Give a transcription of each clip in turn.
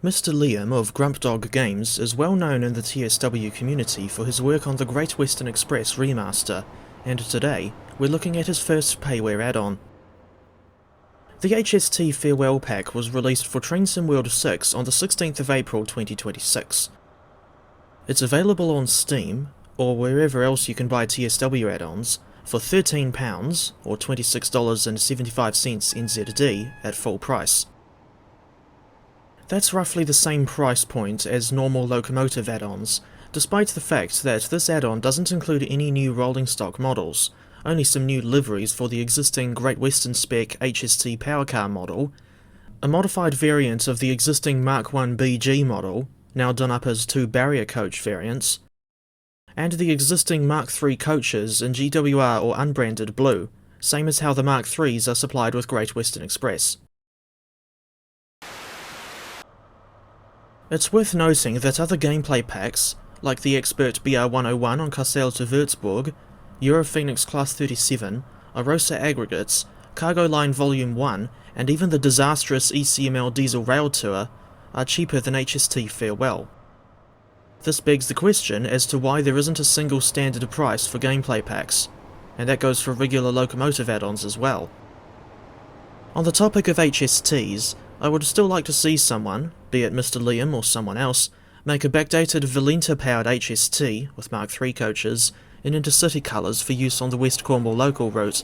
Mr. Liam of Grump Dog Games is well known in the TSW community for his work on the Great Western Express remaster, and today we're looking at his first payware add-on. The HST Farewell Pack was released for Train Sim World 6 on the 16th of April 2026. It's available on Steam, or wherever else you can buy TSW add-ons, for £13 or $26.75 NZD at full price. That's roughly the same price point as normal locomotive add-ons, despite the fact that this add-on doesn't include any new rolling stock models, only some new liveries for the existing Great Western spec HST power car model, a modified variant of the existing Mark 1 BG model, now done up as two barrier coach variants, and the existing Mark 3 coaches in GWR or unbranded blue, same as how the Mark 3s are supplied with Great Western Express. It's worth noting that other gameplay packs, like the Expert BR101 on Kassel to Würzburg, Europhoenix Class 37, Arosa Aggregates, Cargo Line Volume 1, and even the disastrous ECML Diesel Rail Tour, are cheaper than HST Farewell. This begs the question as to why there isn't a single standard price for gameplay packs, and that goes for regular locomotive add-ons as well. On the topic of HSTs, I would still like to see someone, be it Mr. Liam or someone else, make a backdated Valenta-powered HST with Mark III coaches in intercity colours for use on the West Cornwall local route.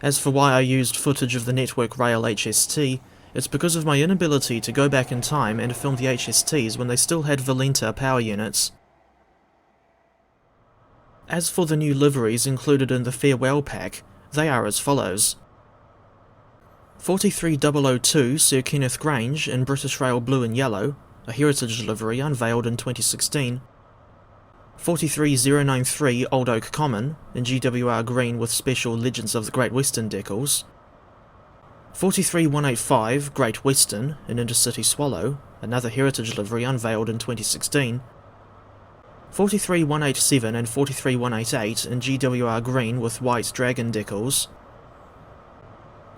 As for why I used footage of the Network Rail HST, it's because of my inability to go back in time and film the HSTs when they still had Valenta power units. As for the new liveries included in the Farewell Pack, they are as follows. 43002 Sir Kenneth Grange in British Rail blue and yellow, a heritage livery unveiled in 2016. 43093 Old Oak Common in GWR green with special Legends of the Great Western decals. 43185 Great Western in Intercity Swallow, another heritage livery unveiled in 2016. 43187 and 43188 in GWR green with white dragon decals.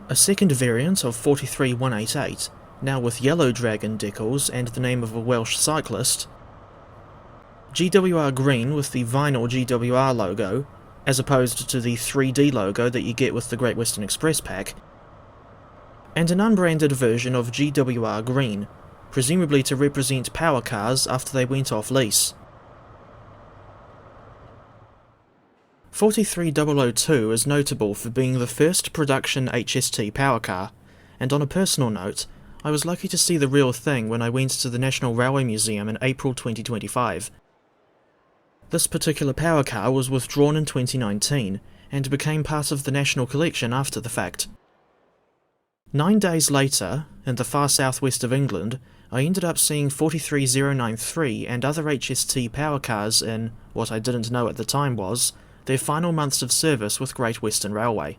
A second variant of 43188, now with yellow dragon decals and the name of a Welsh cyclist. GWR green with the vinyl GWR logo, as opposed to the 3D logo that you get with the Great Western Express pack. And an unbranded version of GWR green, presumably to represent power cars after they went off lease. 43002 is notable for being the first production HST power car, and on a personal note, I was lucky to see the real thing when I went to the National Railway Museum in April 2025. This particular power car was withdrawn in 2019, and became part of the National Collection after the fact. 9 days later, in the far southwest of England, I ended up seeing 43093 and other HST power cars in, what I didn't know at the time was, their final months of service with Great Western Railway.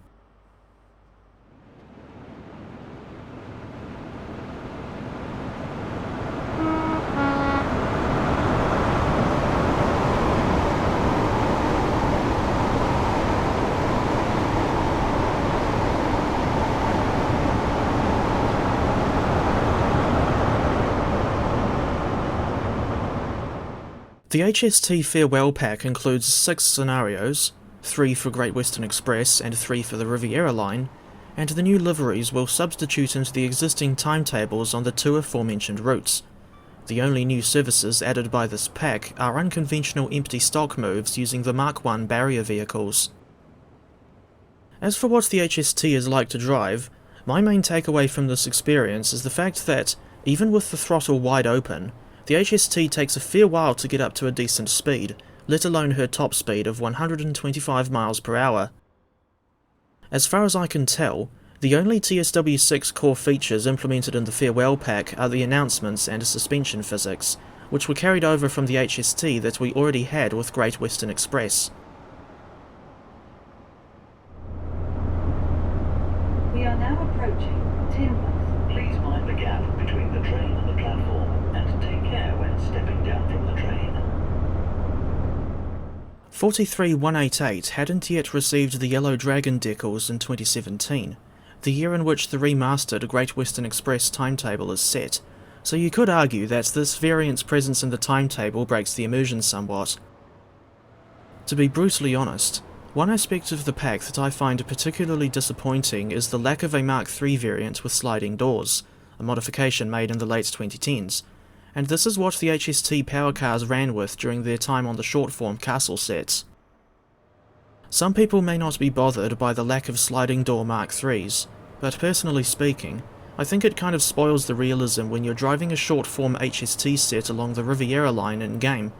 The HST Farewell Pack includes 6 scenarios, 3 for Great Western Express and 3 for the Riviera Line, and the new liveries will substitute into the existing timetables on the 2 aforementioned routes. The only new services added by this pack are unconventional empty stock moves using the Mark 1 barrier vehicles. As for what the HST is like to drive, my main takeaway from this experience is the fact that, even with the throttle wide open, the HST takes a fair while to get up to a decent speed, let alone her top speed of 125 miles per hour. As far as I can tell, the only TSW6 core features implemented in the Farewell Pack are the announcements and suspension physics, which were carried over from the HST that we already had with Great Western Express. We are now approaching Tinworth. Please mind the gap between the train and the platform, and take care when stepping down from the train. 43188 hadn't yet received the Yellow Dragon decals in 2017, the year in which the remastered Great Western Express timetable is set, So you could argue that this variant's presence in the timetable breaks the immersion somewhat. To be brutally honest, one aspect of the pack that I find particularly disappointing is the lack of a Mark III variant with sliding doors, a modification made in the late 2010s, and this is what the HST power cars ran with during their time on the short-form castle sets. Some people may not be bothered by the lack of sliding door Mark IIIs, but personally speaking, I think it kind of spoils the realism when you're driving a short-form HST set along the Riviera Line in-game.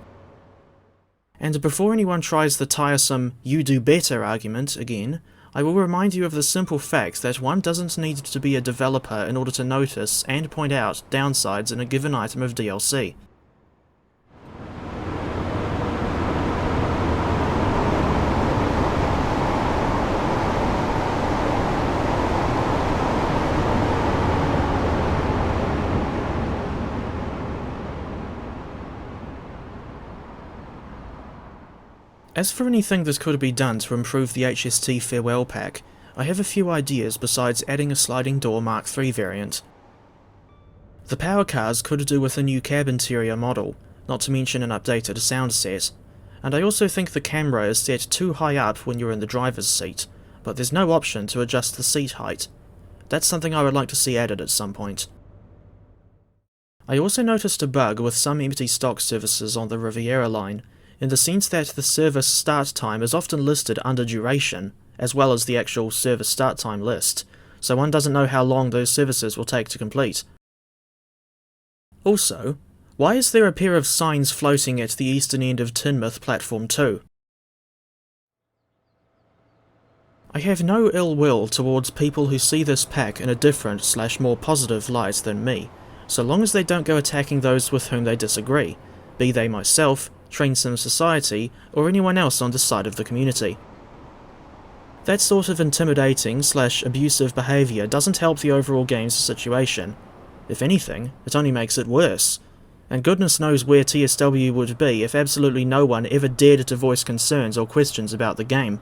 And before anyone tries the tiresome "you do better" argument again, I will remind you of the simple fact that one doesn't need to be a developer in order to notice and point out downsides in a given item of DLC. As for anything that could be done to improve the HST Farewell Pack, I have a few ideas besides adding a sliding door Mark III variant. The power cars could do with a new cab interior model, not to mention an updated sound set, and I also think the camera is set too high up when you're in the driver's seat, but there's no option to adjust the seat height. That's something I would like to see added at some point. I also noticed a bug with some empty stock services on the Riviera Line, in the sense that the service start time is often listed under duration, as well as the actual service start time list, so one doesn't know how long those services will take to complete. Also, why is there a pair of signs floating at the eastern end of Teignmouth Platform 2? I have no ill will towards people who see this pack in a different / more positive light than me, so long as they don't go attacking those with whom they disagree, be they myself, Train Sim Society, or anyone else on this side of the community. That sort of intimidating / abusive behaviour doesn't help the overall game's situation. If anything, it only makes it worse. And goodness knows where TSW would be if absolutely no one ever dared to voice concerns or questions about the game.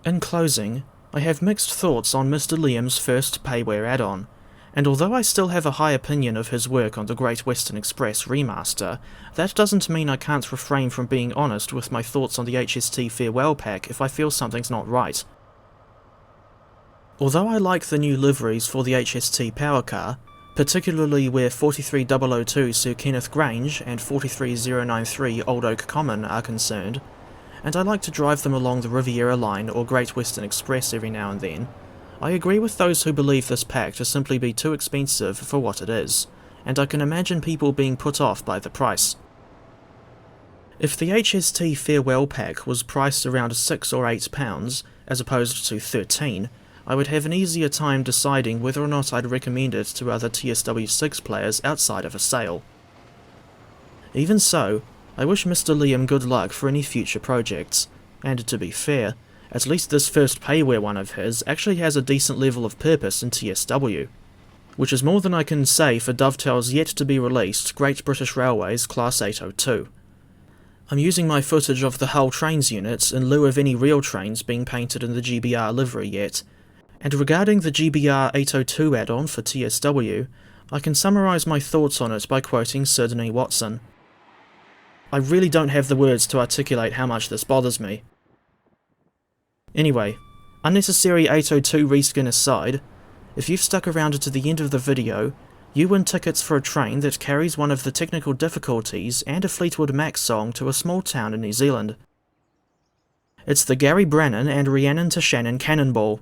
In closing, I have mixed thoughts on Mr. Liam's first payware add-on, and although I still have a high opinion of his work on the Great Western Express remaster, that doesn't mean I can't refrain from being honest with my thoughts on the HST Farewell Pack if I feel something's not right. Although I like the new liveries for the HST power car, particularly where 43002 Sir Kenneth Grange and 43093 Old Oak Common are concerned, and I like to drive them along the Riviera Line or Great Western Express every now and then, I agree with those who believe this pack to simply be too expensive for what it is, and I can imagine people being put off by the price. If the HST Farewell Pack was priced around £6 or £8, as opposed to 13, I would have an easier time deciding whether or not I'd recommend it to other TSW6 players outside of a sale. Even so, I wish Mr. Liam good luck for any future projects, and to be fair, at least this first payware one of his actually has a decent level of purpose in TSW, which is more than I can say for Dovetail's yet-to-be-released Great British Railways Class 802. I'm using my footage of the Hull Trains units in lieu of any real trains being painted in the GBR livery yet, and regarding the GBR 802 add-on for TSW, I can summarise my thoughts on it by quoting Sydney Watson. I really don't have the words to articulate how much this bothers me. Anyway, unnecessary 802 reskin aside, if you've stuck around to the end of the video, you win tickets for a train that carries one of the technical difficulties and a Fleetwood Mac song to a small town in New Zealand. It's the Gary Brannan and Rhiannon to Shannon Cannonball,